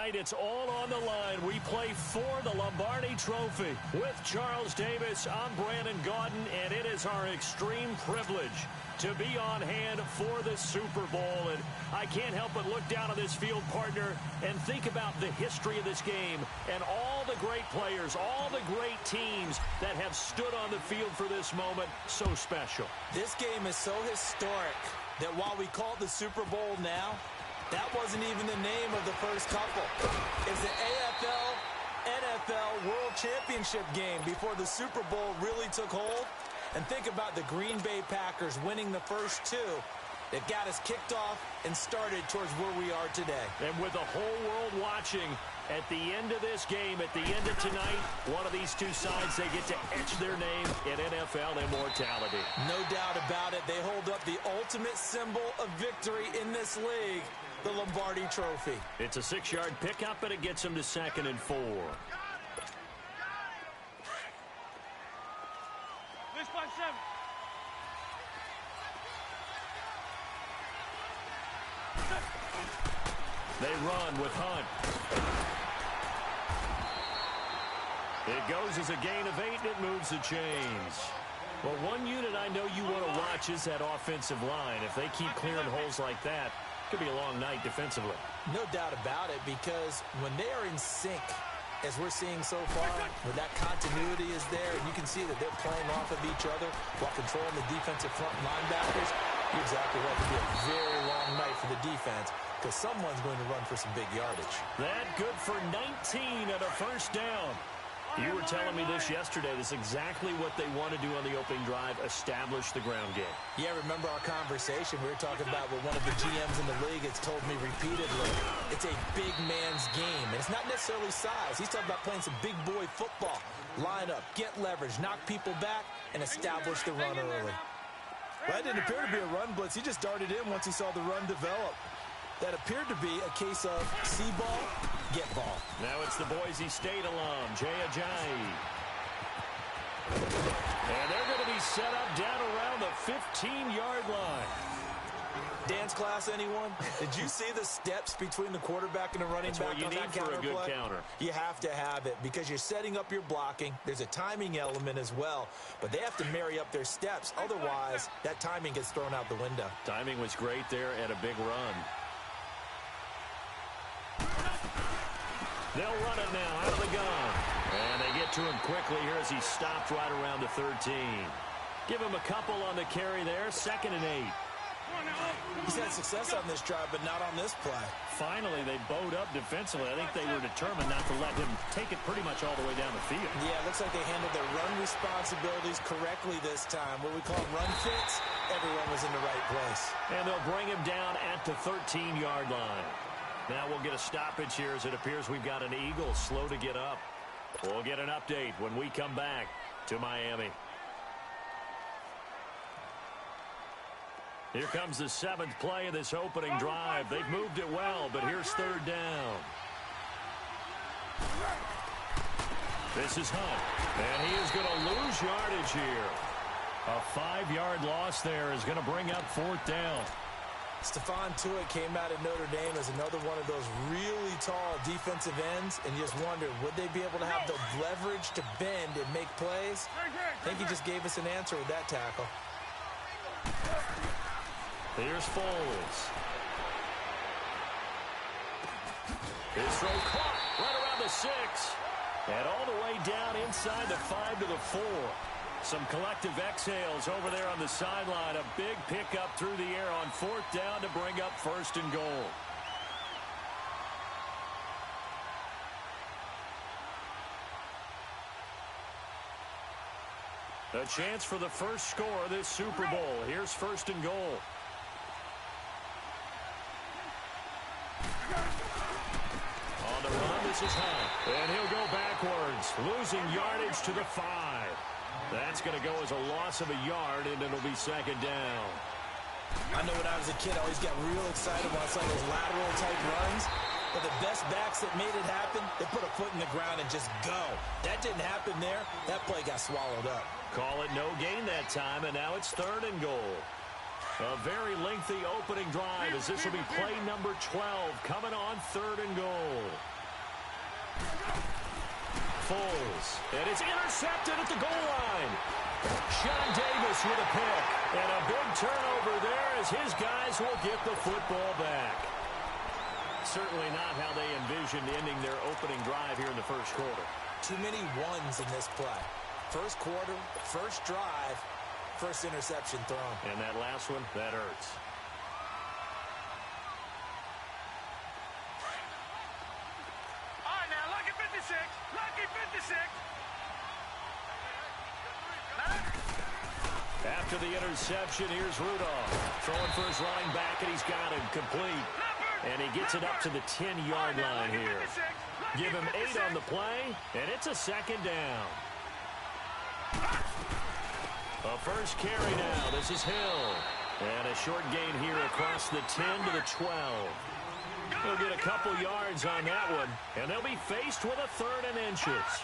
tonight, it's all on the line. We play for the Lombardi Trophy. With Charles Davis, I'm Brandon Gaudin, and it is our extreme privilege to be on hand for the Super Bowl. And I can't help but look down on this field, partner, and think about the history of this game and all the great players, all the great teams that have stood on the field for this moment. So special. This game is so historic that while we call it the Super Bowl now, that wasn't even the name of the first couple. It's the AFL-NFL World Championship game before the Super Bowl really took hold. And think about the Green Bay Packers winning the first two that got us kicked off and started towards where we are today. And with the whole world watching, at the end of this game, at the end of tonight, one of these two sides, they get to etch their name in NFL immortality. No doubt about it. They hold up the ultimate symbol of victory in this league, the Lombardi Trophy. It's a 6-yard pickup, and it gets them to 2nd and 4. They run with Hunt. It goes as a gain of 8, and it moves the chains. Well, one unit I know you want to watch is that offensive line. If they keep clearing holes like that, it could be a long night defensively. No doubt about it, because when they are in sync, as we're seeing so far, when that continuity is there, and you can see that they're playing off of each other while controlling the defensive front linebackers, you're exactly right. It could be a very long night for the defense, because someone's going to run for some big yardage. That good for 19 at a first down. You were telling me this yesterday. This is exactly what they want to do on the opening drive, establish the ground game. Yeah, remember our conversation? We were talking about what one of the GMs in the league has told me repeatedly. It's a big man's game, and it's not necessarily size. He's talking about playing some big boy football. Line up, get leverage, knock people back, and establish the run early. Well, that didn't appear to be a run blitz. He just darted in once he saw the run develop. That appeared to be a case of see ball, get ball. Now it's the Boise State alum, Jay Ajayi. And they're going to be set up down around the 15-yard line. Dance class, anyone? Did you see the steps between the quarterback and the running back? That's what you need for a good counter. You have to have it because you're setting up your blocking. There's a timing element as well, but they have to marry up their steps. Otherwise, that timing gets thrown out the window. Timing was great there and a big run. They'll run it now out of the gun. And they get to him quickly here as he stopped right around the 13. Give him a couple on the carry there. 2nd and 8. He's had success on this drive, but not on this play. Finally, they bowed up defensively. I think they were determined not to let him take it pretty much all the way down the field. Yeah, it looks like they handled their run responsibilities correctly this time. What we call run fits, everyone was in the right place. And they'll bring him down at the 13-yard line. Now we'll get a stoppage here as it appears we've got an Eagle slow to get up. We'll get an update when we come back to Miami. Here comes the 7th play of this opening drive. They've moved it well, but here's 3rd down. This is Hunt, and he is going to lose yardage here. A 5-yard loss there is going to bring up 4th down. Stephon Tuitt came out of Notre Dame as another one of those really tall defensive ends, and you just wondered, would they be able to have the leverage to bend and make plays? I think he just gave us an answer with that tackle. Here's Foles. His throw caught right around the 6. And all the way down inside the 5 to the 4. Some collective exhales over there on the sideline. A big pickup through the air on 4th down to bring up 1st and goal. A chance for the first score of this Super Bowl. Here's 1st and goal. On the run, this is Hunt. And he'll go backwards, losing yardage to the 5. That's going to go as a loss of a yard, and it'll be 2nd down. I know when I was a kid, I always got real excited when I saw those lateral-type runs. But the best backs that made it happen, they put a foot in the ground and just go. That didn't happen there. That play got swallowed up. Call it no gain that time, and now it's 3rd and goal. A very lengthy opening drive as this will be play number 12 coming on 3rd and goal. And it's intercepted at the goal line. Sean Davis with a pick. And a big turnover there as his guys will get the football back. Certainly not how they envisioned ending their opening drive here in the first quarter. Too many ones in this play. First quarter, first drive, first interception thrown. And that last one, that hurts. All right, now, lucky 56. Lucky 56. After the interception, here's Rudolph. Throwing for his line back, and he's got him complete. And he gets it up to the 10-yard line here. Give him 8 on the play, and it's a second down. A first carry now. This is Hill. And a short gain here across the 10 to the 12. He'll get a couple yards on that one, and they'll be faced with a 3rd and inches.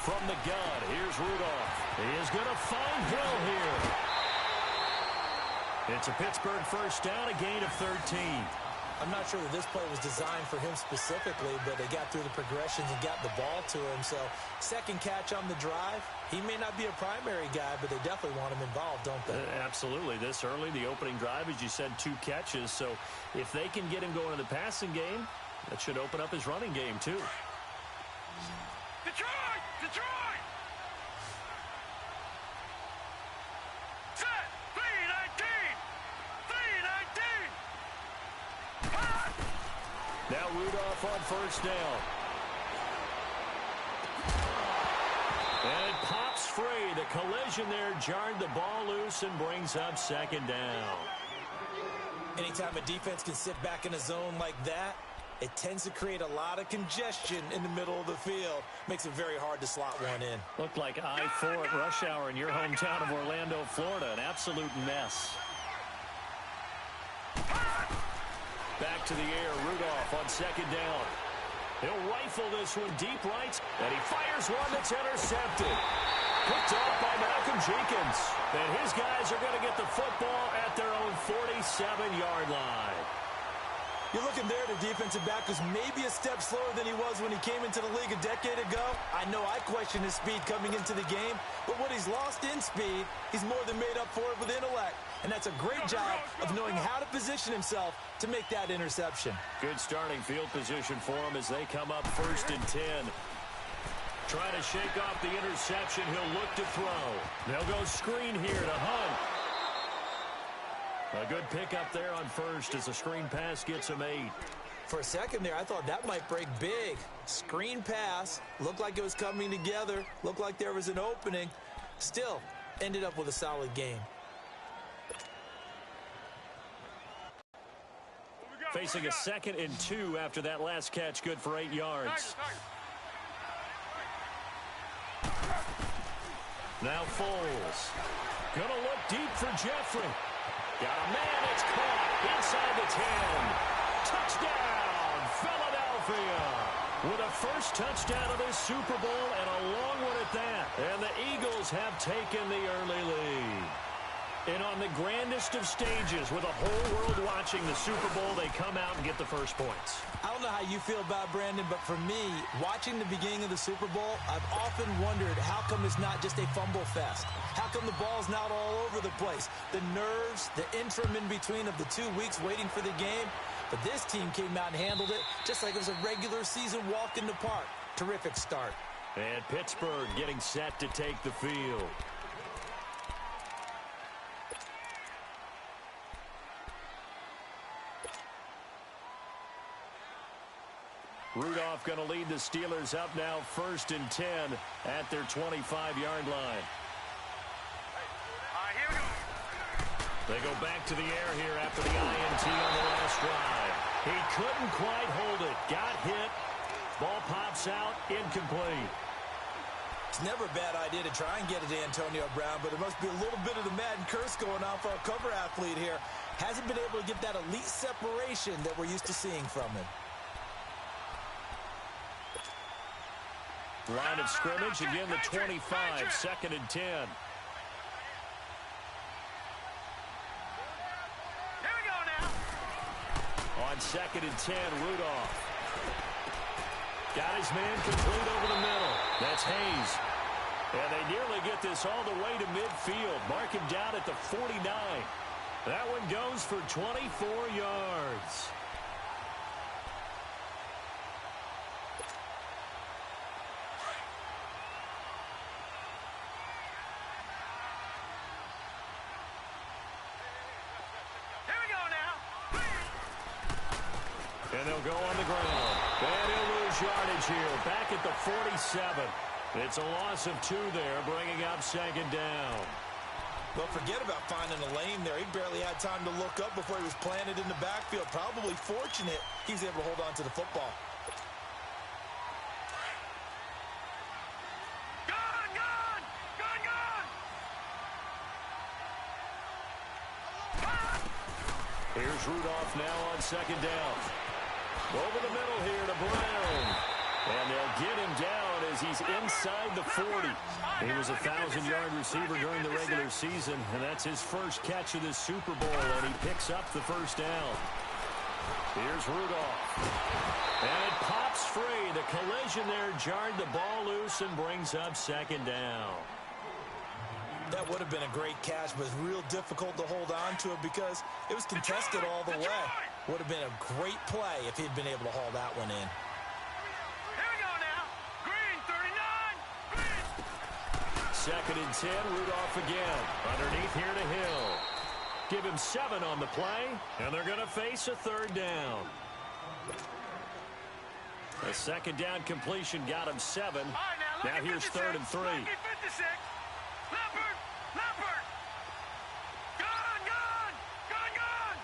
From the gun, here's Rudolph. He is going to find Hill here. It's a Pittsburgh first down, a gain of 13. I'm not sure that this play was designed for him specifically, but they got through the progressions and got the ball to him. So, second catch on the drive. He may not be a primary guy, but they definitely want him involved, don't they? Absolutely. This early, the opening drive, as you said, 2 catches. So, if they can get him going in the passing game, that should open up his running game, too. Detroit! Detroit! Set! 3-19! 3-19! Now Rudolph on first down. And it pops free. The collision there jarred the ball loose and brings up second down. Anytime a defense can sit back in a zone like that, it tends to create a lot of congestion in the middle of the field. Makes it very hard to slot one in. Looked like I-4 at rush hour in your hometown of Orlando, Florida. An absolute mess. Back to the air, Rudolph on second down. He'll rifle this one deep right, and he fires one that's intercepted. Picked off by Malcolm Jenkins. And his guys are going to get the football at their own 47-yard line. You're looking there, the defensive back was maybe a step slower than he was when he came into the league a decade ago. I know I question his speed coming into the game, but what he's lost in speed, he's more than made up for it with intellect. And that's a great job of knowing how to position himself to make that interception. Good starting field position for him as they come up 1st and 10. Trying to shake off the interception, he'll look to throw. They'll go screen here to Hunt. A good pickup there on first as the screen pass gets him 8. For a second there, I thought that might break big. Screen pass, looked like it was coming together, looked like there was an opening. Still, ended up with a solid game. Facing a 2nd and 2 after that last catch, good for 8 yards. Now Foles. Gonna look deep for Jeffrey. Got a man, it's caught inside the 10. Touchdown, Philadelphia. With a first touchdown of this Super Bowl and a long one at that. And the Eagles have taken the early lead. And on the grandest of stages, with a whole world watching the Super Bowl, they come out and get the first points. I don't know how you feel about Brandon, but for me, watching the beginning of the Super Bowl, I've often wondered how come it's not just a fumble fest? How come the ball's not all over the place? The nerves, the interim in between of the 2 weeks waiting for the game. But this team came out and handled it just like it was a regular season walk in the park. Terrific start. And Pittsburgh getting set to take the field. Rudolph going to lead the Steelers up now 1st and 10 at their 25-yard line. Here we go. They go back to the air here after the INT on the last drive. He couldn't quite hold it. Got hit. Ball pops out. Incomplete. It's never a bad idea to try and get it to Antonio Brown, but there must be a little bit of the Madden curse going on for our cover athlete here. Hasn't been able to get that elite separation that we're used to seeing from him. Line of scrimmage, again the 25, 2nd and 10. Here we go now. On 2nd and 10, Rudolph. Got his man complete over the middle. That's Hayes. And they nearly get this all the way to midfield. Mark him down at the 49. That one goes for 24 yards. And they'll go on the ground. And he'll lose yardage here. Back at the 47. It's a loss of 2 there, bringing up second down. Well, forget about finding a lane there. He barely had time to look up before he was planted in the backfield. Probably fortunate he was able to hold on to the football. Gone, gone, gone, gone. Here's Rudolph now on second down. Over the middle here to Brown. And they'll get him down as he's inside the 40. He was a 1,000-yard receiver during the regular season, and that's his first catch of this Super Bowl, and he picks up the first down. Here's Rudolph. And it pops free. The collision there jarred the ball loose and brings up second down. That would have been a great catch, but it's real difficult to hold on to it because it was contested all the way. Would have been a great play if he'd been able to haul that one in. Here we go now. Green, 39. Green. Second and 10, Rudolph again. Underneath here to Hill. Give him 7 on the play, and they're going to face a third down. A second down completion got him 7. All right, now Here's 3rd and 3. Lucky 56. Leopard, Leopard. Gone, gone, gone, gone.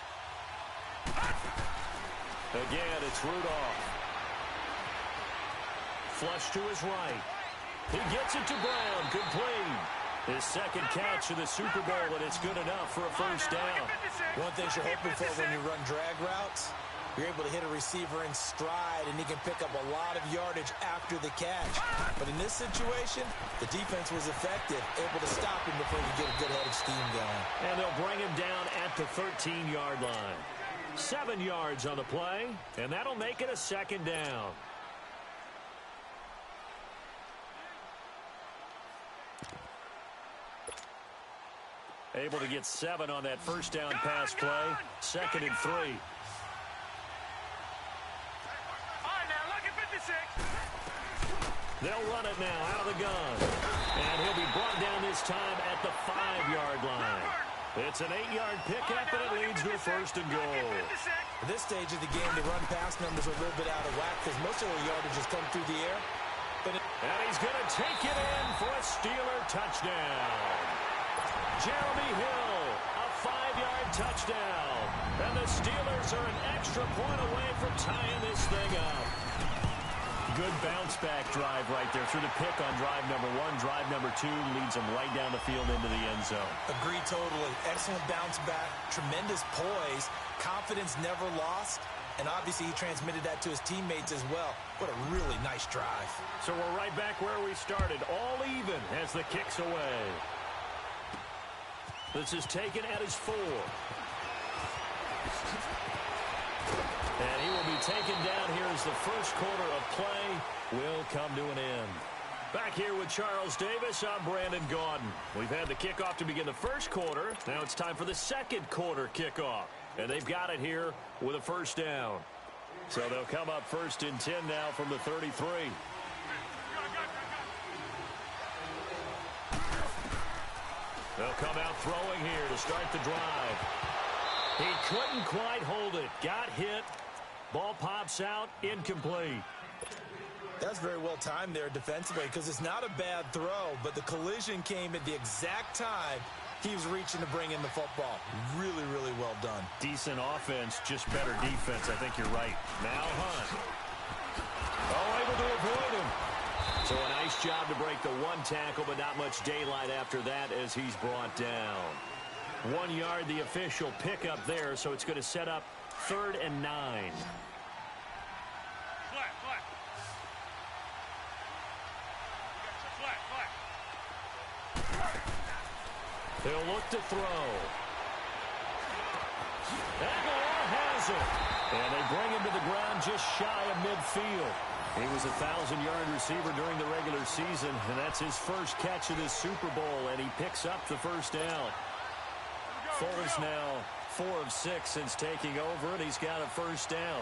Again, it's Rudolph. Flush to his right. He gets it to Brown. Complete. His second catch of the Super Bowl, and it's good enough for a first down. One thing you're hoping for when you run drag routes, you're able to hit a receiver in stride, and he can pick up a lot of yardage after the catch. But in this situation, the defense was effective, able to stop him before he could get a good head of steam going. And they'll bring him down at the 13-yard line. 7 yards on the play, and that'll make it a second down. Able to get 7 on that first down pass play. 2nd and 3. All right, now, lucky 56. They'll run it now out of the gun. And he'll be brought down this time at the 5-yard line. It's an 8-yard pickup, and it leads to a first and goal. At this stage of the game, the run-pass numbers are a little bit out of whack because most of the yardage has come through the air. And he's going to take it in for a Steeler touchdown. Jeremy Hill, a 5-yard touchdown. And the Steelers are an extra point away from tying this thing up. Good bounce-back drive right there through the pick on drive number 1. Drive number 2 leads them right down the field into the end zone. Agree totally. Excellent bounce-back, tremendous poise, confidence never lost, and obviously he transmitted that to his teammates as well. What a really nice drive. So we're right back where we started, all even as the kick's away. This is taken at his 4. And he will be taken down here as the first quarter of play will come to an end. Back here with Charles Davis, I'm Brandon Gaudin. We've had the kickoff to begin the first quarter. Now it's time for the second quarter kickoff. And they've got it here with a first down. So they'll come up 1st and 10 now from the 33. They'll come out throwing here to start the drive. He couldn't quite hold it. Got hit. Ball pops out. Incomplete. That's very well timed there defensively because it's not a bad throw, but the collision came at the exact time he was reaching to bring in the football. Really, really well done. Decent offense, just better defense. I think you're right. Now Hunt. Oh, able to avoid him. So a nice job to break the 1 tackle, but not much daylight after that as he's brought down. 1 yard, the official pickup there, so it's going to set up 3rd and 9. Flat, flat. Flat, flat. They'll look to throw. Aguilar has it. And they bring him to the ground just shy of midfield. He was a 1,000-yard receiver during the regular season, and that's his first catch of this Super Bowl, and he picks up the first down. Foles now 4 of 6 since taking over, and he's got a first down.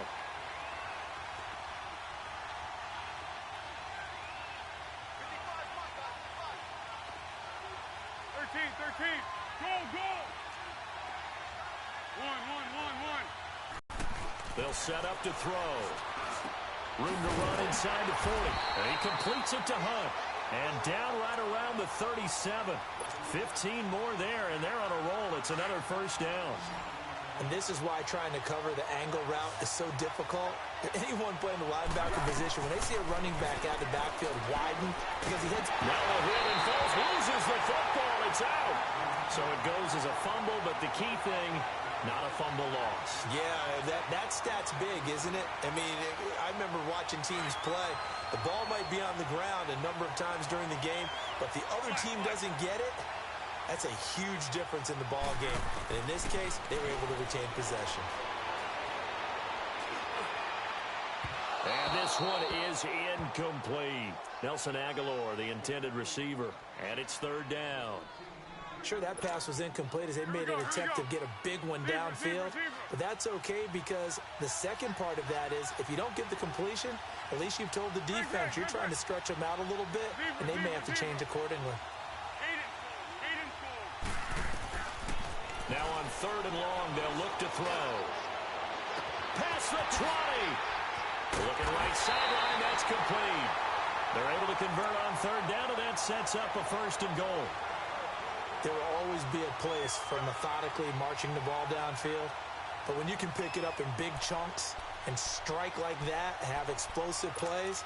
13. Go. 1. They'll set up to throw. Room to run inside the 40. And he completes it to Hunt. And down right around the 37. 15 more there, and they're on a roll. It's another first down. And this is why trying to cover the angle route is so difficult. Anyone playing the linebacker position, when they see a running back out of the backfield widen, because he hits... Now a hit and Foles loses the football. It's out. So it goes as a fumble, but the key thing, not a fumble loss. Yeah, that stat's big, isn't it? I mean, I remember watching teams play. The ball might be on the ground a number of times during the game, but the other team doesn't get it. That's a huge difference in the ball game. And in this case, they were able to retain possession. And this one is incomplete. Nelson Aguilar, the intended receiver. And it's third down. Sure, that pass was incomplete as they made an attempt to get a big one downfield. But that's okay because the second part of that is if you don't get the completion, at least you've told the defense you're trying to stretch them out a little bit, and they may have to change accordingly. Now on third and long, they'll look to throw. Past the 20. Looking right sideline, that's complete. They're able to convert on third down, and that sets up a first and goal. There will always be a place for methodically marching the ball downfield. But when you can pick it up in big chunks and strike like that, have explosive plays,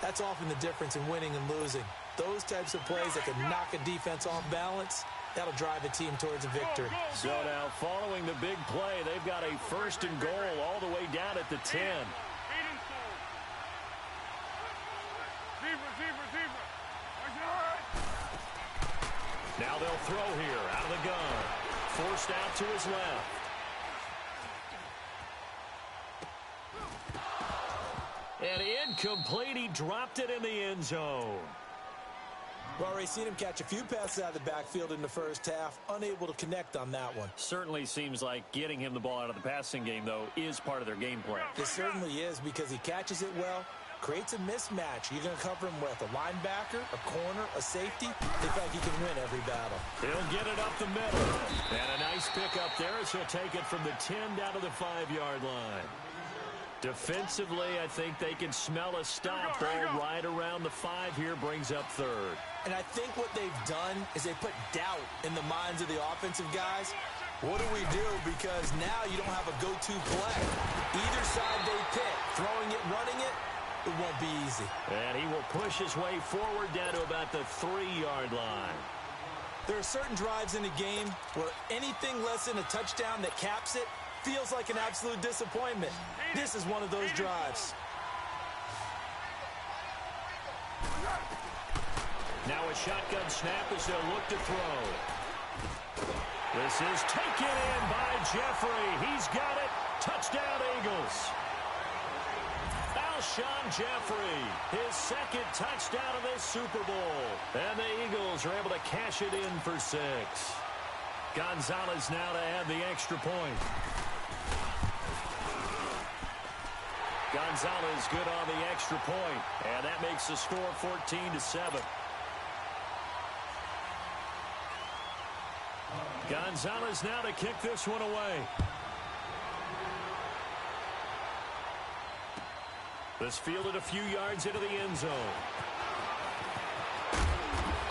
that's often the difference in winning and losing. Those types of plays that can knock a defense off balance, that'll drive a team towards a victory. So now following the big play, they've got a first and goal all the way down at the 10. Now they'll throw here out of the gun. Forced out to his left. And incomplete. He dropped it in the end zone. We've already seen him catch a few passes out of the backfield in the first half. Unable to connect on that one. Certainly seems like getting him the ball out of the passing game, though, is part of their game plan. It certainly is because he catches it well. Creates a mismatch. You're going to cover him with a linebacker, a corner, a safety. They feel like he can win every battle. He'll get it up the middle. And a nice pickup there as he'll take it from the 10 down to the 5-yard line. Defensively, I think they can smell a stop. Ball right around the 5 here, brings up third. And I think what they've done is they put doubt in the minds of the offensive guys. What do we do? Because now you don't have a go-to play. Either side they pick, throwing it, running it, it won't be easy. And he will push his way forward down to about the 3-yard line. There are certain drives in a game where anything less than a touchdown that caps it feels like an absolute disappointment. This is one of those drives. Now a shotgun snap as they'll look to throw. This is taken in by Jeffrey. He's got it. Touchdown, Eagles. Alshon Jeffrey, his second touchdown of this Super Bowl. And the Eagles are able to cash it in for 6. Gonzalez now to add the extra point. Gonzalez good on the extra point. And that makes the score 14-7. Gonzalez now to kick this one away. This fielded a few yards into the end zone.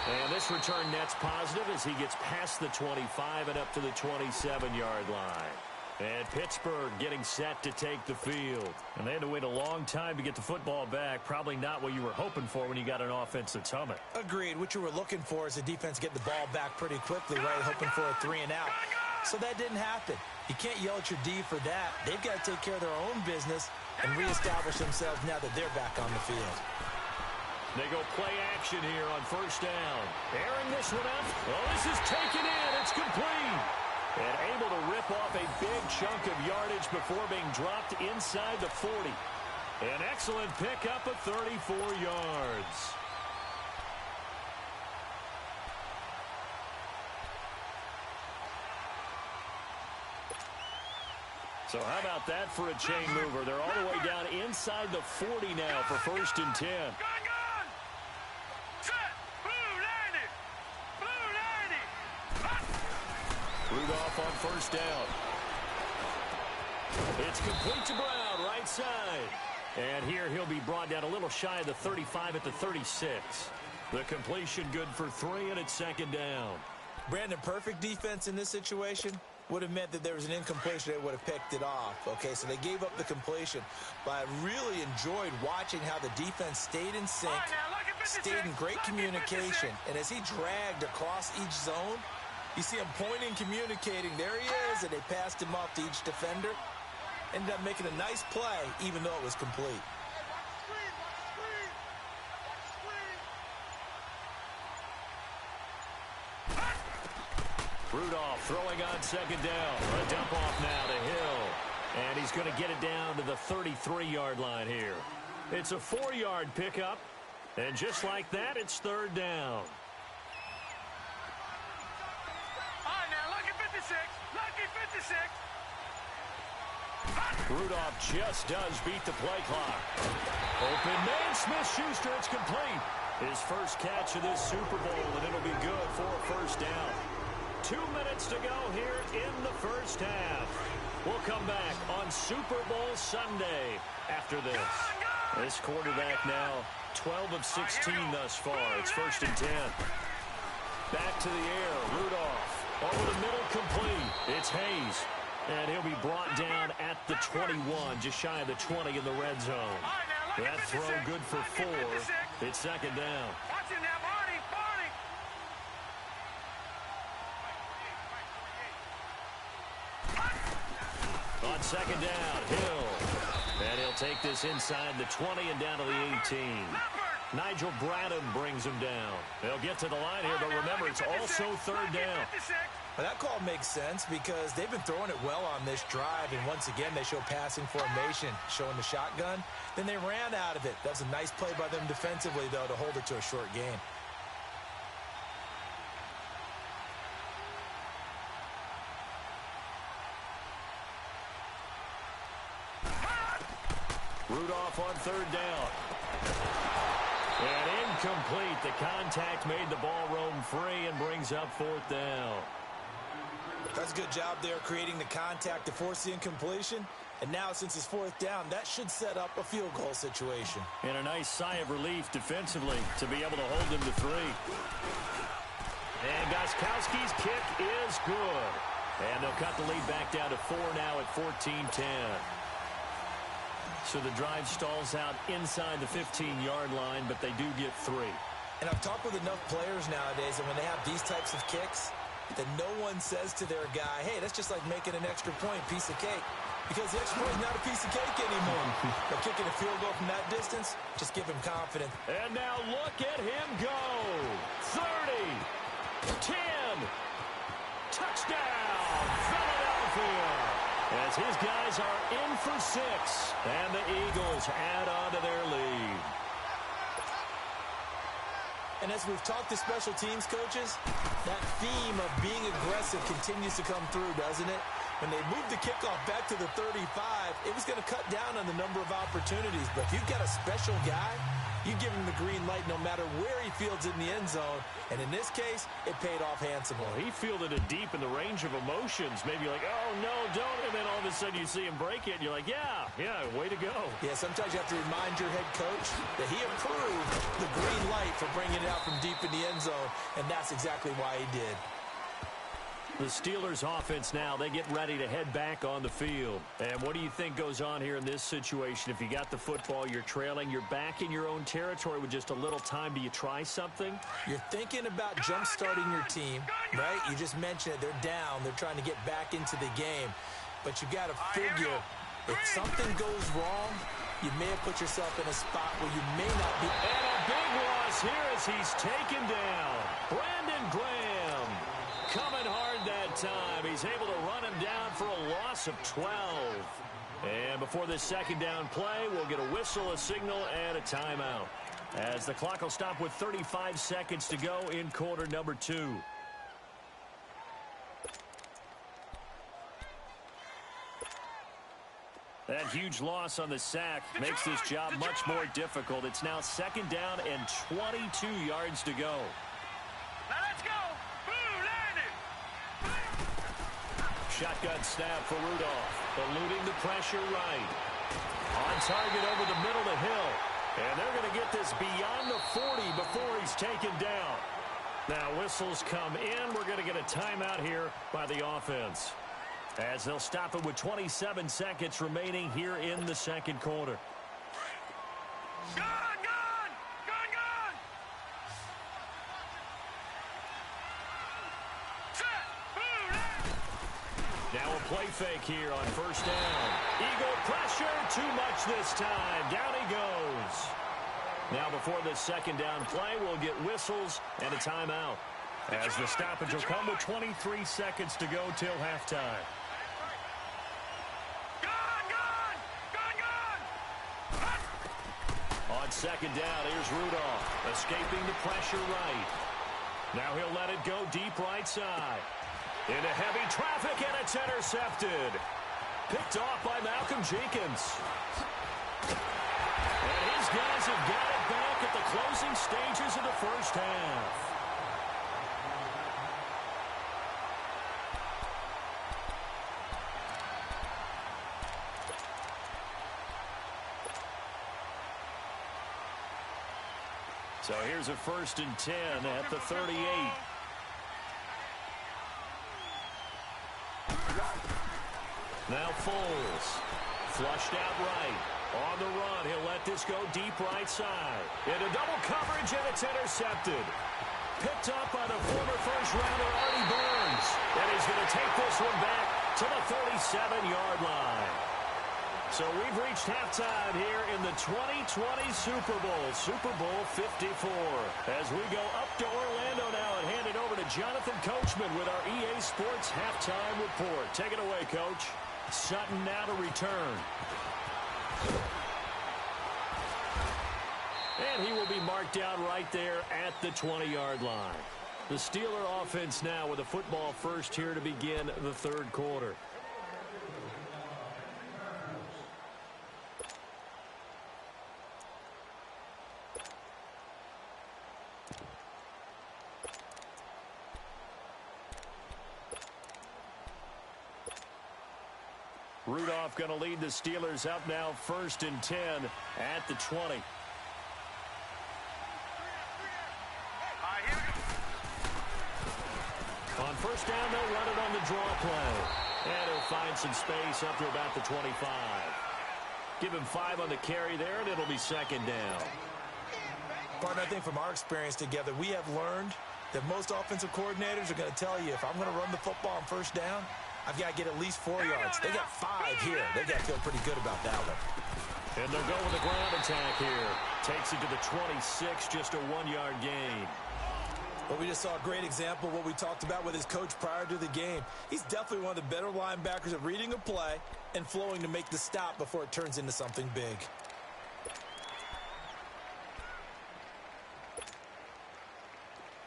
And this return net's positive as he gets past the 25 and up to the 27-yard line. And Pittsburgh getting set to take the field. And they had to wait a long time to get the football back. Probably not what you were hoping for when you got an offense that's humming. Agreed. What you were looking for is the defense get the ball back pretty quickly, right? Hoping for a 3 and out. So that didn't happen. You can't yell at your D for that. They've got to take care of their own business and reestablish themselves now that they're back on the field. They go play action here on first down. Airing this one up. Well, this is taken in. It's complete. And able to rip off a big chunk of yardage before being dropped inside the 40. An excellent pickup of 34 yards. So how about that for a chain mover? They're all the way down inside the 40 now for 1st and 10. Gun. Set. Blue 90. Blue 90. Hot. Rudolph on 1st down. It's complete to Brown, right side. And here he'll be brought down a little shy of the 35 at the 36. The completion good for 3, and it's 2nd down. Brandon, perfect defense in this situation would have meant that there was an incompletion. They would have picked it off. Okay, so they gave up the completion. But I really enjoyed watching how the defense stayed in sync, stayed in great communication. And as he dragged across each zone, you see him pointing, communicating. There he is, and they passed him off to each defender. Ended up making a nice play, even though it was complete. Rudolph throwing on 2nd down. A dump off now to Hill. And he's going to get it down to the 33-yard line here. It's a 4-yard pickup. And just like that, it's 3rd down. All right, now, lucky 56. Lucky 56. Rudolph just does beat the play clock. Open man, Smith-Schuster, it's complete. His first catch of this Super Bowl, and it'll be good for a 1st down. 2 minutes to go here in the 1st half. We'll come back on Super Bowl Sunday after this. This quarterback now 12 of 16 thus far. It's 1st and 10. Back to the air. Rudolph over the middle, complete. It's Hayes. And he'll be brought down at the 21, just shy of the 20 in the red zone. That throw good for 4. It's 2nd down. Watch it now, Barney. On 2nd down, Hill. And he'll take this inside the 20 and down to the 18. Nigel Bradham brings him down. They'll get to the line here, but remember, it's also 3rd down. Well, that call makes sense because they've been throwing it well on this drive, and once again, they show passing formation, showing the shotgun. Then they ran out of it. That was a nice play by them defensively, though, to hold it to a short gain. Rudolph on 3rd down. And incomplete. The contact made the ball roam free and brings up 4th down. That's a good job there creating the contact to force the incompletion. And now, since it's 4th down, that should set up a field goal situation. And a nice sigh of relief defensively to be able to hold them to 3. And Gostkowski's kick is good. And they'll cut the lead back down to 4 now at 14-10. So the drive stalls out inside the 15-yard line, but they do get 3. And I've talked with enough players nowadays, and when they have these types of kicks, that no one says to their guy, hey, that's just like making an extra point, piece of cake. Because the extra point is not a piece of cake anymore. But kicking a field goal from that distance, just give him confidence. And now look at him go. 30, 10, touchdown, Philadelphia. As his guys are in for 6, and the Eagles add on to their lead. And as we've talked to special teams coaches, that theme of being aggressive continues to come through, doesn't it? When they moved the kickoff back to the 35, it was going to cut down on the number of opportunities. But if you've got a special guy, you give him the green light no matter where he fields in the end zone. And in this case, it paid off handsomely. Well, he fielded it deep in the range of emotions. Maybe like, oh, no, don't. And then all of a sudden you see him break it. And you're like, yeah, way to go. Yeah, sometimes you have to remind your head coach that he approved the green light for bringing it out from deep in the end zone. And that's exactly why he did. The Steelers offense now, they get ready to head back on the field. And what do you think goes on here in this situation? If you got the football, you're trailing, you're back in your own territory with just a little time. Do you try something? You're thinking about jump-starting your team, right? You just mentioned it. They're down. They're trying to get back into the game. But you got to figure if something goes wrong, you may have put yourself in a spot where you may not be. And a big loss here as he's taken down. Brandon Graham coming hard that time. He's able to run him down for a loss of 12. And before this second down play, we'll get a whistle, a signal, and a timeout, as the clock will stop with 35 seconds to go in quarter number 2. That huge loss on the sack makes this job much more difficult. It's now second down and 22 yards to go. Now let's go. Boo, landed. Shotgun snap for Rudolph. Eluding the pressure right. On target over the middle to Hill. And they're going to get this beyond the 40 before he's taken down. Now whistles come in. We're going to get a timeout here by the offense, as they'll stop it with 27 seconds remaining here in the second quarter. Gun, gun, gun, gun. Set. Boo, land. Now a play fake here on first down. Eagle pressure, too much this time. Down he goes. Now before this second down play, we'll get whistles and a timeout, as the stoppage will come with 23 seconds to go till halftime. On second down, here's Rudolph, escaping the pressure right. Now he'll let it go deep right side. Into heavy traffic, and it's intercepted. Picked off by Malcolm Jenkins. And his guys have got it back at the closing stages of the first half. So here's a 1st and 10 at the 38. Now Foles. Flushed out right. On the run, he'll let this go deep right side. Into double coverage, and it's intercepted. Picked up by the former first-rounder Artie Burns. And he's going to take this one back to the 37-yard line. So we've reached halftime here in the 2020 Super Bowl, Super Bowl 54. As we go up to Orlando now and hand it over to Jonathan Coachman with our EA Sports Halftime Report. Take it away, Coach. Sutton now to return. And he will be marked down right there at the 20-yard line. The Steeler offense now with a football first here to begin the third quarter. Rudolph going to lead the Steelers up now 1st and 10 at the 20. On first down, they'll run it on the draw play. And he'll find some space up to about the 25. Give him 5 on the carry there, and it'll be second down. Partner, I think from our experience together, we have learned that most offensive coordinators are going to tell you, if I'm going to run the football on first down, I've got to get at least 4 yards. They got 5 here. They've got to feel pretty good about that one. And they'll go with a ground attack here. Takes it to the 26, just a 1-yard gain. Well, we just saw a great example of what we talked about with his coach prior to the game. He's definitely one of the better linebackers at reading a play and flowing to make the stop before it turns into something big.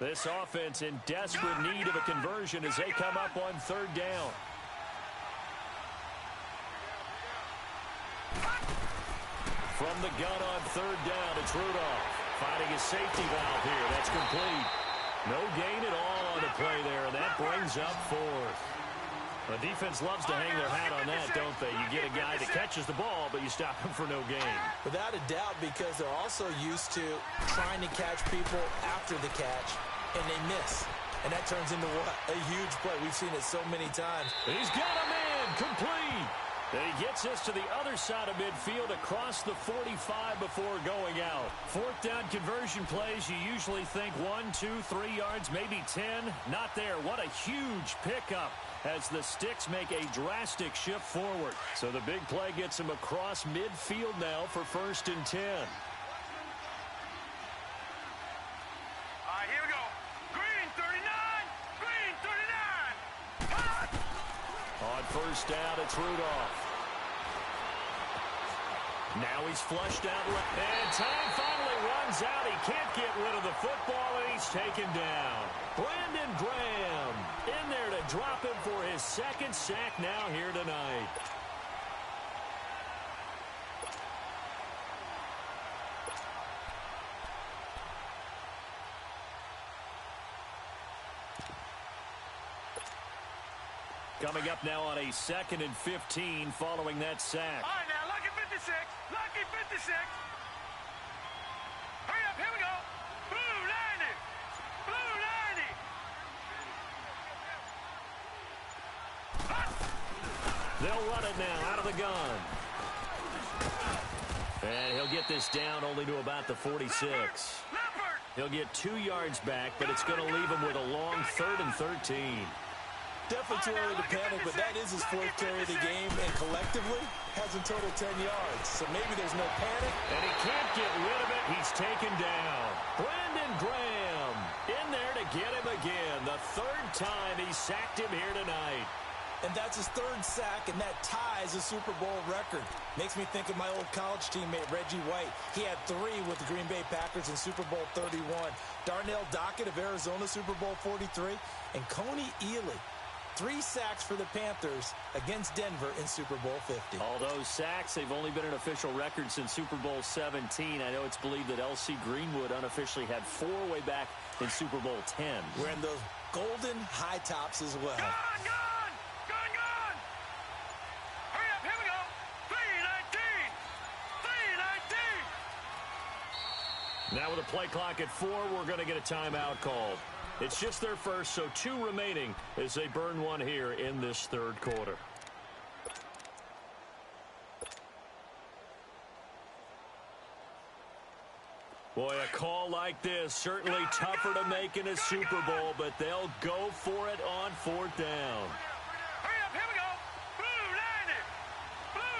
This offense in desperate need of a conversion as they come up on third down. From the gun on third down, it's Rudolph finding his safety valve here. That's complete. No gain at all on the play there, and that brings up 4th. The defense loves to hang their hat on that, don't they? You get a guy that catches the ball, but you stop him for no gain. Without a doubt, because they're also used to trying to catch people after the catch, and they miss. And that turns into what? A huge play. We've seen it so many times. He's got him in. Complete. And he gets us to the other side of midfield across the 45 before going out. 4th down conversion plays, you usually think 1, 2, 3 yards, maybe 10. Not there. What a huge pickup as the Sticks make a drastic shift forward. So the big play gets him across midfield now for 1st and 10. Here we go. Green 39. Green 39. On first down, it's Rudolph. Now he's flushed out left. And time finally runs out. He can't get rid of the football, and he's taken down. Brandon Graham in there to drop him for his second sack now here tonight. Coming up now on a 2nd and 15 following that sack. All right, now, lucky 56. Lucky 56. Hurry up, here we go. Blue 90. Blue 90. They'll run it now out of the gun. And he'll get this down only to about the 46. Leopard. He'll get 2 yards back, but it's going to leave him with a long 3rd and 13. Definitely too early to panic, but that is his 4th carry of the game, and collectively has a total 10 yards. So maybe there's no panic. And he can't get rid of it. He's taken down. Brandon Graham in there to get him again. The 3rd time he sacked him here tonight. And that's his 3rd sack, and that ties a Super Bowl record. Makes me think of my old college teammate, Reggie White. He had 3 with the Green Bay Packers in Super Bowl 31. Darnell Dockett of Arizona, Super Bowl 43. And Coney Ealy, 3 sacks for the Panthers against Denver in Super Bowl 50. All those sacks, they've only been an official record since Super Bowl 17. I know it's believed that L.C. Greenwood unofficially had 4 way back in Super Bowl 10. Wearing those golden high tops as well. Gone. Hurry up, here we go. 3:19. 3:19. Now with a play clock at 4, we're going to get a timeout called. It's just their first, so 2 remaining as they burn one here in this 3rd quarter. Boy, a call like this, certainly tougher to make in a Super Bowl, but they'll go for it on 4th down. Hurry up, here we go. Blue 90. Blue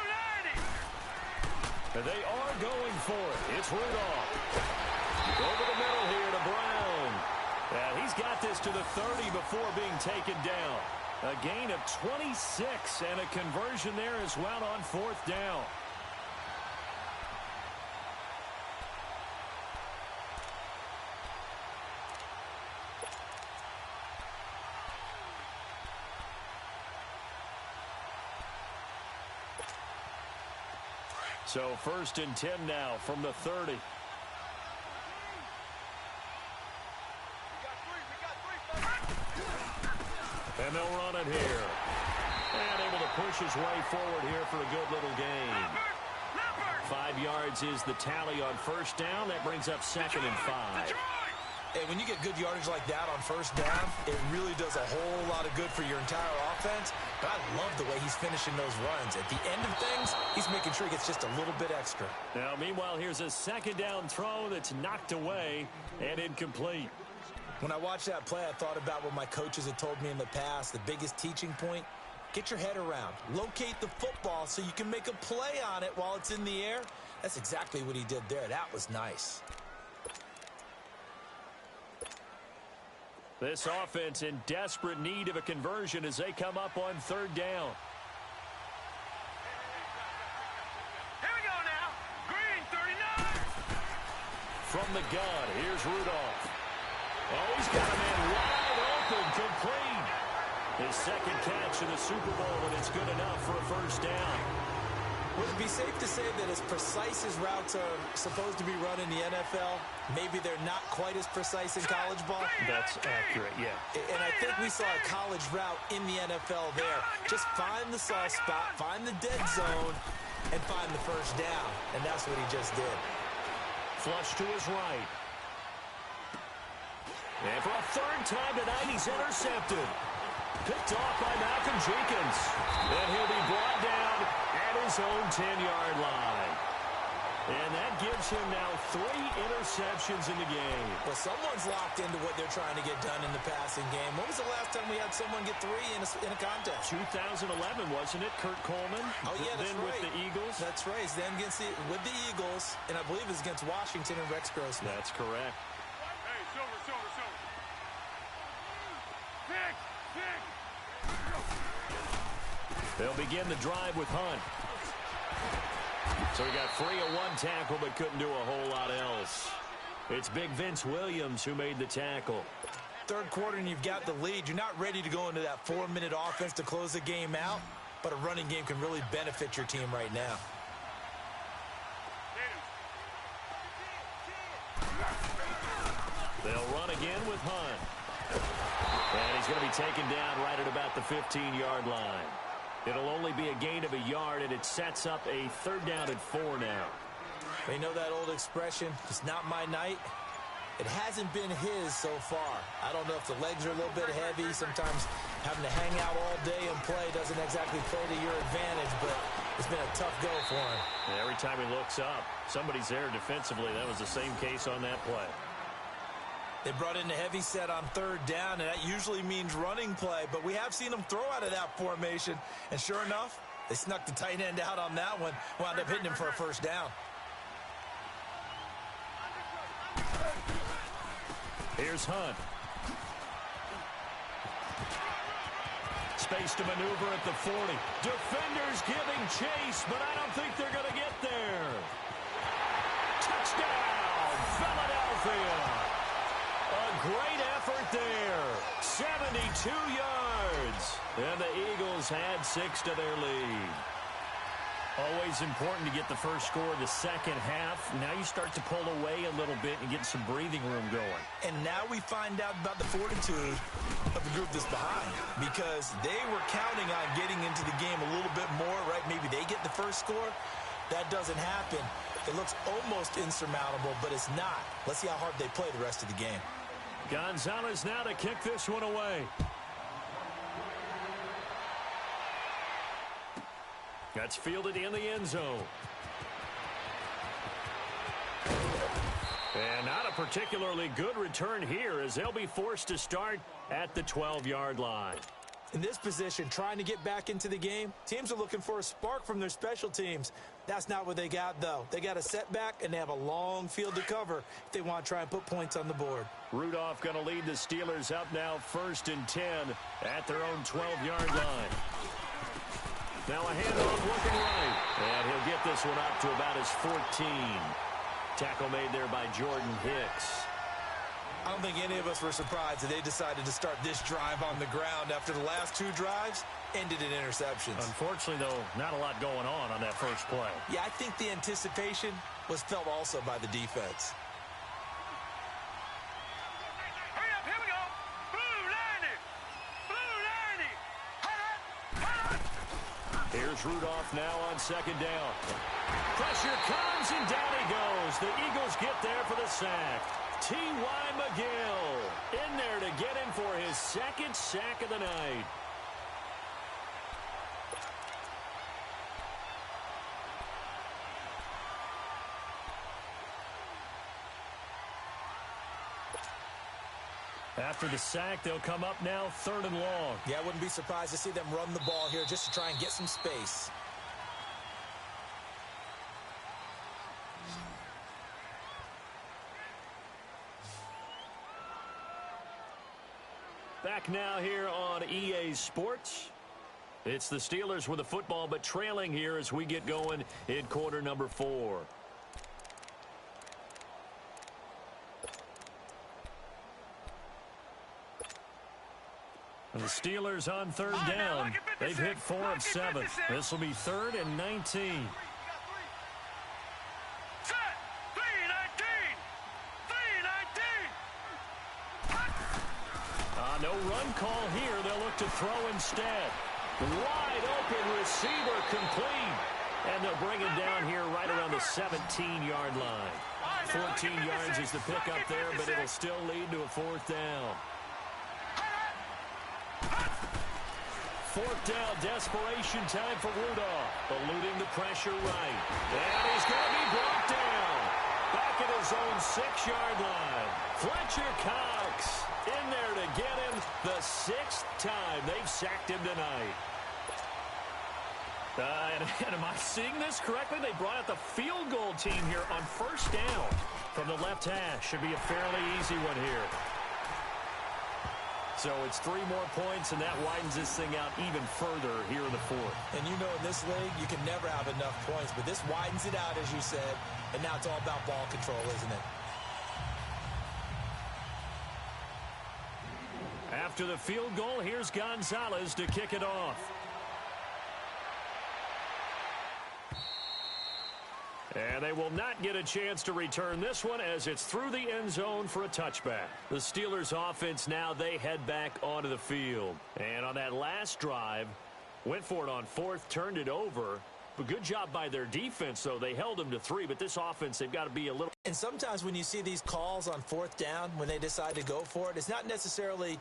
90. And they are going for it. It's Rudolph. Over the middle here to Brown. And he's got this to the 30 before being taken down. A gain of 26 and a conversion there as well on 4th down. So 1st and 10 now from the 30. And they'll run it here. And able to push his way forward here for a good little gain. 5 yards is the tally on 1st down. That brings up 2nd and 5. Hey, when you get good yardage like that on 1st down, it really does a whole lot of good for your entire offense. But I love the way he's finishing those runs. At the end of things, he's making sure he gets just a little bit extra. Now, meanwhile, here's a 2nd down throw that's knocked away and incomplete. When I watched that play, I thought about what my coaches had told me in the past. The biggest teaching point, get your head around. Locate the football so you can make a play on it while it's in the air. That's exactly what he did there. That was nice. This offense in desperate need of a conversion as they come up on 3rd down. Here we go now. Green 39. From the gun, here's Rudolph. Oh, he's got a man wide open, complete. His 2nd catch in the Super Bowl, and it's good enough for a 1st down. Would it be safe to say that as precise as routes are supposed to be run in the NFL, maybe they're not quite as precise in college ball? That's accurate, yeah. And I think we saw a college route in the NFL there. Just find the soft spot, find the dead zone, and find the 1st down. And that's what he just did. Flush to his right. And for a 3rd time tonight, he's intercepted. Picked off by Malcolm Jenkins. And he'll be brought down at his own 10-yard line. And that gives him now 3 interceptions in the game. Well, someone's locked into what they're trying to get done in the passing game. When was the last time we had someone get 3 in a contest? 2011, wasn't it? Kurt Coleman. Oh, yeah, that's then right. with the Eagles. That's right. Then with the Eagles, and I believe it's against Washington and Rex Grossman. That's correct. Hey, silver. Pick. They'll begin the drive with Hunt. So he got free of one tackle but couldn't do a whole lot else. It's big Vince Williams who made the tackle. Third quarter and you've got the lead. You're not ready to go into that 4-minute offense to close the game out, but a running game can really benefit your team right now. They'll run again with Hunt. And he's going to be taken down right at about the 15-yard line. It'll only be a gain of a yard, and it sets up a 3rd down and 4 now. You know that old expression, it's not my night? It hasn't been his so far. I don't know if the legs are a little bit heavy. Sometimes having to hang out all day and play doesn't exactly play to your advantage, but it's been a tough go for him. And every time he looks up, somebody's there defensively. That was the same case on that play. They brought in the heavy set on 3rd down, and that usually means running play, but we have seen them throw out of that formation, and sure enough, they snuck the tight end out on that one, wound up hitting him for a 1st down. Here's Hunt. Space to maneuver at the 40. Defenders giving chase, but I don't think they're going to get there. Touchdown, Philadelphia. A great effort there. 72 yards. And the Eagles had 6 to their lead. Always important to get the first score of the second half. Now you start to pull away a little bit and get some breathing room going. And now we find out about the fortitude of the group that's behind, because they were counting on getting into the game a little bit more, right? Maybe they get the first score. That doesn't happen. It looks almost insurmountable, but it's not. Let's see how hard they play the rest of the game. Gonzalez now to kick this one away. That's fielded in the end zone. And not a particularly good return here, as they'll be forced to start at the 12-yard line. In this position, trying to get back into the game, teams are looking for a spark from their special teams. That's not what they got, though. They got a setback, and they have a long field to cover if they want to try and put points on the board. Rudolph going to lead the Steelers up now 1st and 10 at their own 12-yard line. Now a handoff looking right. And he'll get this one up to about his 14. Tackle made there by Jordan Hicks. I don't think any of us were surprised that they decided to start this drive on the ground after the last 2 drives ended in interceptions. Unfortunately, though, not a lot going on that first play. Yeah, I think the anticipation was felt also by the defense. Hurry up, here we go. Blue 90. Blue 90. Here's Rudolph now on 2nd down. Pressure comes, and down he goes. The Eagles get there for the sack. T.Y. McGill in there to get him for his 2nd sack of the night. After the sack, they'll come up now 3rd and long. Yeah, I wouldn't be surprised to see them run the ball here just to try and get some space. Back now here on EA Sports. It's the Steelers with the football, but trailing here as we get going in quarter number 4. And the Steelers on 3rd down. They've hit 4 of 7. This will be 3rd and 19. No run call here. They'll look to throw instead. Wide open receiver complete. And they'll bring him down here right around the 17-yard line. 14 yards is the pickup there, but it'll still lead to a 4th down. 4th down, desperation time for Rudolph. Eluding the pressure right. And he's going to be brought down. Back at his own 6-yard line. Fletcher Cox in there to get him the 6th time they've sacked him tonight. And am I seeing this correctly? They brought out the field goal team here on 1st down from the left hash. Should be a fairly easy one here. So it's 3 more points, and that widens this thing out even further here in the fourth. And you know in this league, you can never have enough points, but this widens it out, as you said, and now it's all about ball control, isn't it? After the field goal, here's Gonzalez to kick it off. And they will not get a chance to return this one as it's through the end zone for a touchback. The Steelers offense now, they head back onto the field. And on that last drive, went for it on 4th, turned it over. But good job by their defense, though. They held them to 3, but this offense, they've got to be a little... And sometimes when you see these calls on 4th down, when they decide to go for it, it's not necessarily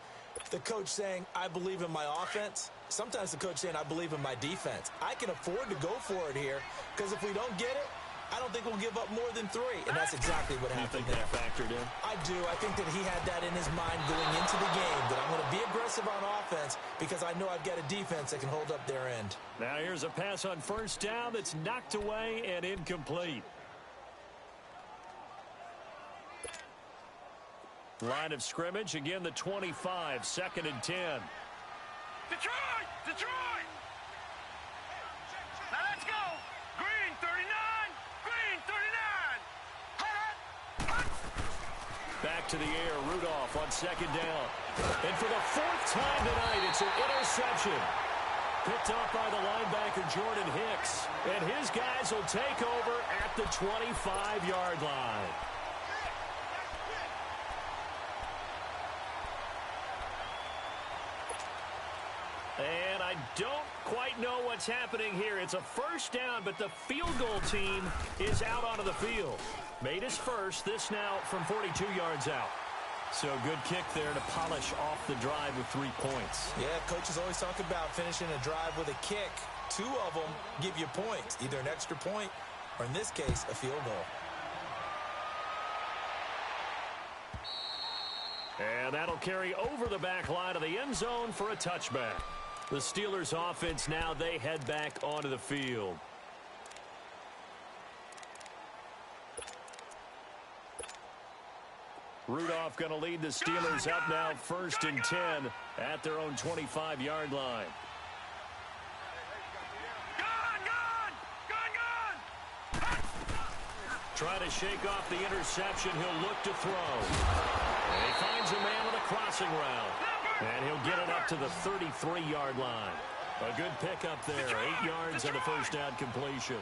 the coach saying, I believe in my offense. Sometimes the coach saying, I believe in my defense. I can afford to go for it here, because if we don't get it, I don't think we'll give up more than 3. And that's exactly what happened there. You think that factored in? I do. I think that he had that in his mind going into the game, that I'm going to be aggressive on offense because I know I've got a defense that can hold up their end. Now here's a pass on 1st down that's knocked away and incomplete. Line of scrimmage, again the 25, 2nd and 10. Detroit! Detroit! Now let's go! Green 39! Green 39! Back to the air, Rudolph on 2nd down. And for the 4th time tonight, it's an interception. Picked up by the linebacker, Jordan Hicks. And his guys will take over at the 25-yard line. And I don't quite know what's happening here. It's a 1st down, but the field goal team is out onto the field. Made his first, this now from 42 yards out. So good kick there to polish off the drive with 3 points. Yeah, coaches always talk about finishing a drive with a kick. 2 of them give you points, either an extra point or, in this case, a field goal. And that'll carry over the back line of the end zone for a touchback. The Steelers offense now, they head back onto the field. Rudolph going to lead the Steelers up now 1st and 10 at their own 25-yard line. Try to shake off the interception. He'll look to throw. And he finds a man on a crossing route. And he'll get it up to the 33-yard line. A good pickup there. 8 yards on the 1st down completion.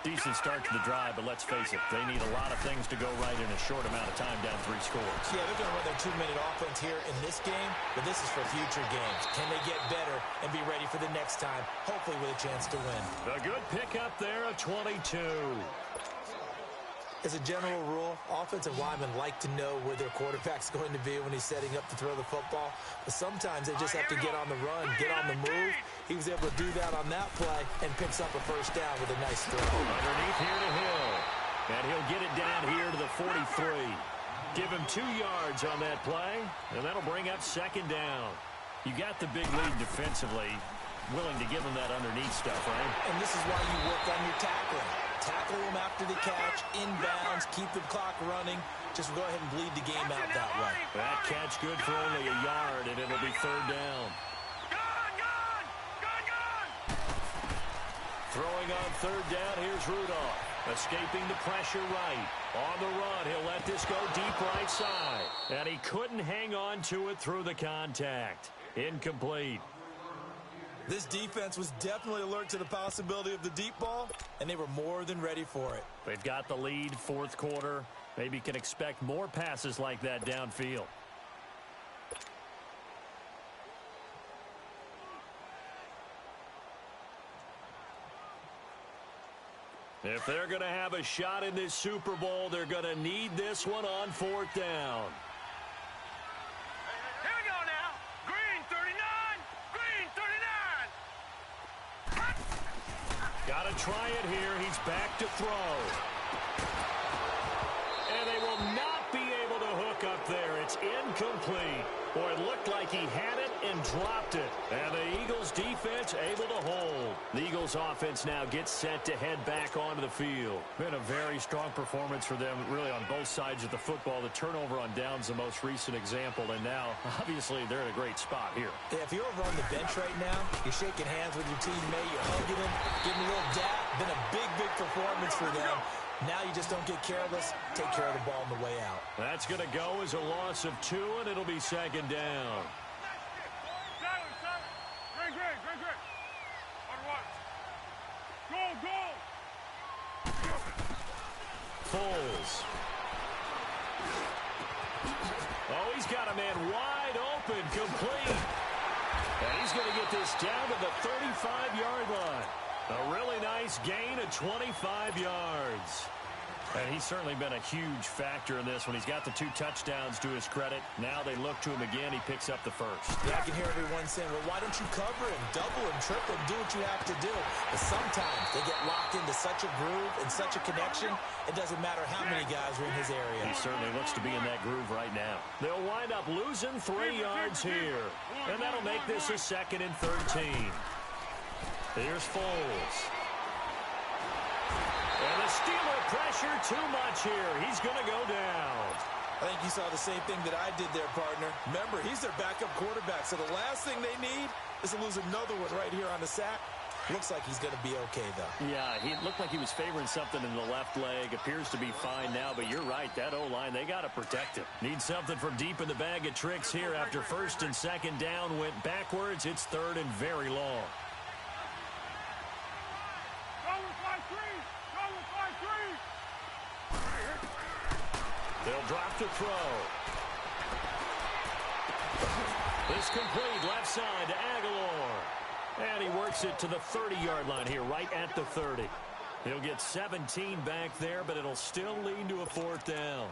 Decent start to the drive, but let's face it, they need a lot of things to go right in a short amount of time down 3 scores. Yeah, they're going to run their 2-minute offense here in this game, but this is for future games. Can they get better and be ready for the next time, hopefully with a chance to win? A good pickup there, a 22. As a general rule, offensive linemen like to know where their quarterback's going to be when he's setting up to throw the football. But sometimes they just have to get on the run, get on the move. He was able to do that on that play and picks up a 1st down with a nice throw. Underneath here to Hill. And he'll get it down here to the 43. Give him 2 yards on that play, and that'll bring up 2nd down. You got the big lead defensively. Willing to give him that underneath stuff, right? And this is why you work on your tackling. Tackle them after the catch, inbounds, keep the clock running. Just go ahead and bleed the game out that way. That catch good for only a yard, and it'll be 3rd down. Throwing on 3rd down, here's Rudolph. Escaping the pressure right. On the run, he'll let this go deep right side. And he couldn't hang on to it through the contact. Incomplete. This defense was definitely alert to the possibility of the deep ball, and they were more than ready for it. They've got the lead, 4th quarter. Maybe can expect more passes like that downfield. If they're going to have a shot in this Super Bowl, they're going to need this one on 4th down. Here we go now. Green 39. Green 39. Got to try it here. He's back to throw. And they will not be able to hook up there. It's incomplete. Boy, it looked like he had it and dropped it. And the Eagles defense able to hold. The Eagles Eagles offense now gets set to head back onto the field. Been a very strong performance for them, really, on both sides of the football. The turnover on downs, the most recent example, and now, obviously, they're in a great spot here. Yeah, if you're over on the bench right now, you're shaking hands with your teammate, you're hugging him, giving a little dap. Been a big, big performance for them. Now you just don't get careless. Take care of the ball on the way out. That's going to go as a loss of 2, and it'll be second down. Foles. Oh, he's got a man wide open, complete. And he's going to get this down to the 35-yard line. A really nice gain of 25 yards. And he's certainly been a huge factor in this when he's got the 2 touchdowns to his credit. Now they look to him again. He picks up the first. Yeah, I can hear everyone saying, well, why don't you cover him, double him, triple him, do what you have to do. But sometimes they get locked into such a groove and such a connection, it doesn't matter how many guys are in his area. He certainly looks to be in that groove right now. They'll wind up losing 3 yards here. And that'll make this a 2nd and 13. Here's Foles. And the Steeler pressure too much here. He's going to go down. I think you saw the same thing that I did there, partner. Remember, he's their backup quarterback, so the last thing they need is to lose another one right here on the sack. Looks like he's going to be okay, though. Yeah, he looked like he was favoring something in the left leg. Appears to be fine now, but you're right. That O-line, they got to protect it. Need something from deep in the bag of tricks here. After 1st and 2nd down went backwards, it's 3rd and very long. They'll drop to throw. This complete left side to Aguilar. And he works it to the 30-yard line here, right at the 30. He'll get 17 back there, but it'll still lead to a 4th down.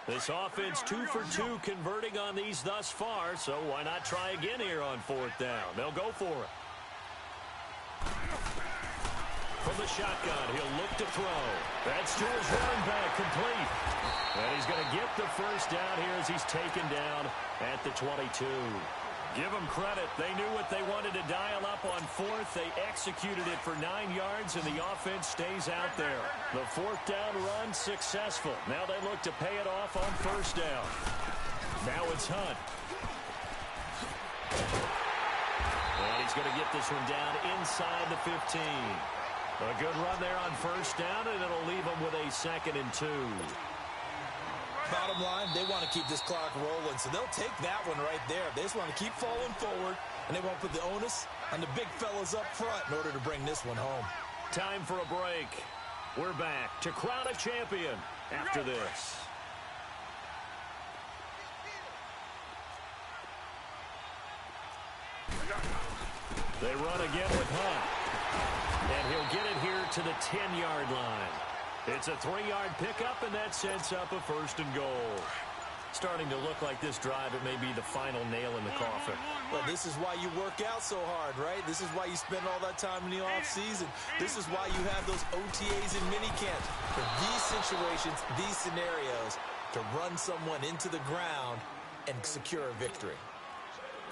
This offense 2 for 2 converting on these thus far, so why not try again here on 4th down? They'll go for it. From the shotgun, he'll look to throw. That's to his running back, complete. And he's going to get the first down here as he's taken down at the 22. Give them credit. They knew what they wanted to dial up on 4th. They executed it for 9 yards, and the offense stays out there. The 4th down run successful. Now they look to pay it off on 1st down. Now it's Hunt. And he's going to get this one down inside the 15. A good run there on 1st down, and it'll leave them with a 2nd and 2. Bottom line, they want to keep this clock rolling, so they'll take that one right there. They just want to keep falling forward, and they won't put the onus on the big fellas up front in order to bring this one home. Time for a break. We're back to crown a champion after this. They run again with Hunt. And he'll get it here to the 10-yard line. It's a 3-yard pickup, and that sets up a 1st and goal. Starting to look like this drive, it may be the final nail in the coffin. Well, this is why you work out so hard, right? This is why you spend all that time in the offseason. This is why you have those OTAs and minicamps. For these situations, these scenarios, to run someone into the ground and secure a victory.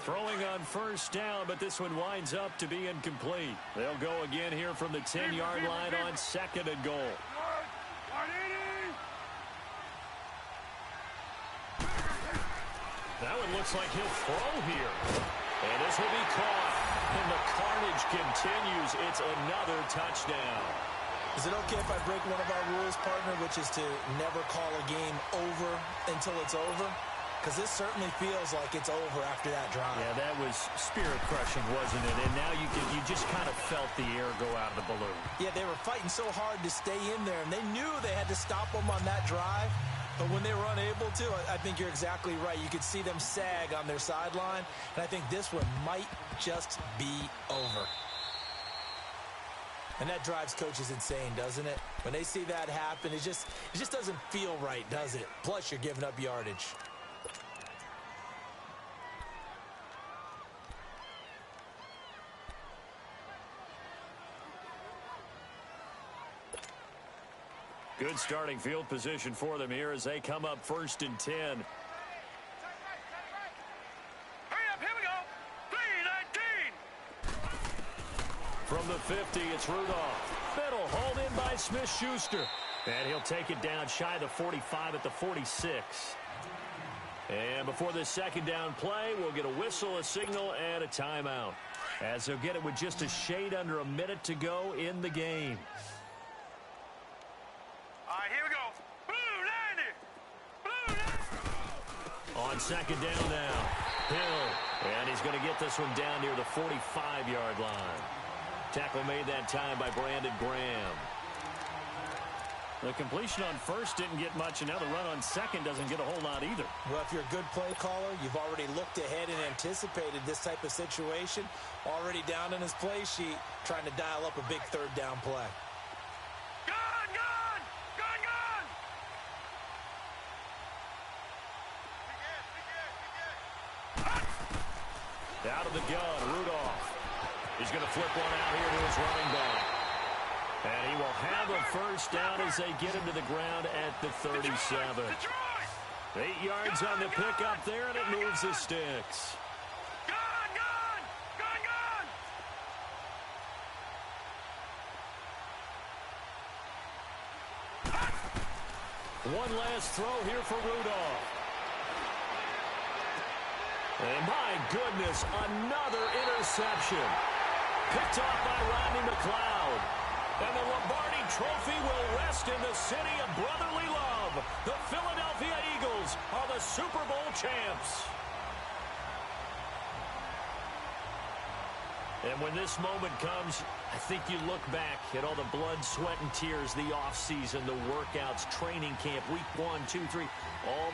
Throwing on 1st down, but this one winds up to be incomplete. They'll go again here from the 10-yard line on 2nd and goal. That one looks like he'll throw here. And this will be caught. And the carnage continues. It's another touchdown. Is it okay if I break one of our rules, partner, which is to never call a game over until it's over? Because this certainly feels like it's over after that drive. Yeah, that was spirit-crushing, wasn't it? And now you just kind of felt the air go out of the balloon. Yeah, they were fighting so hard to stay in there, and they knew they had to stop them on that drive. But when they were unable to, I think you're exactly right. You could see them sag on their sideline, and I think this one might just be over. And that drives coaches insane, doesn't it? When they see that happen, it just doesn't feel right, does it? Plus, you're giving up yardage. Good starting field position for them here as they come up 1st and 10. Hurry up, here we go. 3, 19. 50, it's Rudolph. Middle, hauled in by Smith-Schuster. And he'll take it down shy of the 45 at the 46. And before this second down play, we'll get a whistle, a signal, and a timeout, as they'll get it with just a shade under a minute to go in the game. All right, here we go. Blue 90. Blue 90. On second down now, Hill. And he's going to get this one down near the 45-yard line. Tackle made that time by Brandon Graham. The completion on first didn't get much, and now the run on second doesn't get a whole lot either. Well, if you're a good play caller, you've already looked ahead and anticipated this type of situation. Already down in his play sheet, trying to dial up a big third down play. Gun, gun! Gun, gun! Out of the gun, Rudolph. He's going to flip one out here to his running back. And he will have a first down as they get him to the ground at the 37. 8 yards on the pickup there, and it moves the sticks. Gun, gun! Gun, gun! One last throw here for Rudolph. And my goodness, another interception. Picked off by Rodney McLeod. And the Lombardi Trophy will rest in the city of brotherly love. The Philadelphia Eagles are the Super Bowl champs. And when this moment comes, I think you look back at all the blood, sweat, and tears, the offseason, the workouts, training camp, week 1, 2, 3, all